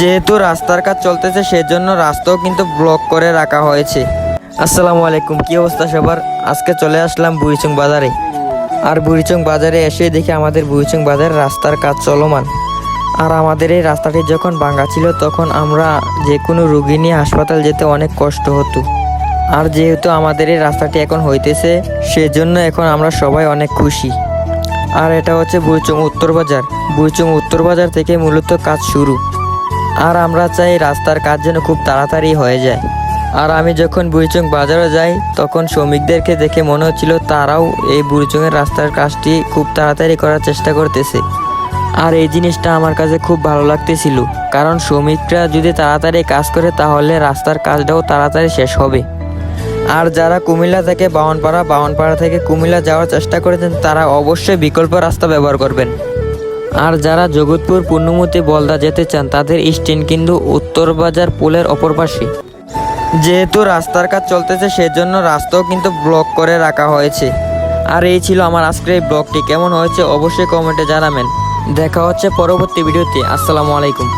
যেহেতু রাস্তার কাজ চলতেছে সেজন্য রাস্তাও কিন্তু ব্লক করে রাখা হয়েছে। আসসালামু আলাইকুম, কি অবস্থা সবার? আজকে চলে আসলাম বুড়িচং বাজারে। আর বুড়িচং বাজারে এসে দেখি আমাদের বুড়িচং বাজারে রাস্তার কাজ চলমান। আর আমাদের এই রাস্তাটি যখন ভাঙা ছিল তখন আমরা যে কোনো রুগী নিয়ে হাসপাতাল যেতে অনেক কষ্ট হতো। আর যেহেতু আমাদের এই রাস্তাটি এখন হইতেছে সেজন্য এখন আমরা সবাই অনেক খুশি। আর এটা হচ্ছে বুড়িচং উত্তর বাজার। বুড়িচং উত্তর বাজার থেকে মূলত কাজ শুরু। আর আমরা চাই রাস্তার কাজ যেন খুব তাড়াতাড়ি হয়ে যায়। আর আমি যখন বুড়িচং বাজারে যাই তখন শ্রমিকদেরকে দেখে মনে হচ্ছিল তারাও এই বুড়িচংয়ের রাস্তার কাজটি খুব তাড়াতাড়ি করার চেষ্টা করতেছে। আর এই জিনিসটা আমার কাছে খুব ভালো লাগতেছিল, কারণ শ্রমিকরা যদি তাড়াতাড়ি কাজ করে তাহলে রাস্তার কাজটাও তাড়াতাড়ি শেষ হবে। আর যারা কুমিল্লা থেকে বাওয়ানপাড়া থেকে কুমিল্লা যাওয়ার চেষ্টা করেছেন তারা অবশ্যই বিকল্প রাস্তা ব্যবহার করবেন। আর যারা জগৎপুর পূর্ণমতি বলদা যেতে চান তাদের স্ট্যান্ড কিন্তু উত্তর বাজার পুলের অপর পাশে। যেহেতু রাস্তার কাজ চলতেছে সেজন্য রাস্তাও কিন্তু ব্লক করে রাখা হয়েছে। আর এই ছিল আমার আজকের এই ব্লগটি। কেমন হয়েছে অবশ্যই কমেন্টে জানাবেন। দেখা হচ্ছে পরবর্তী ভিডিওতে। আসসালামু আলাইকুম।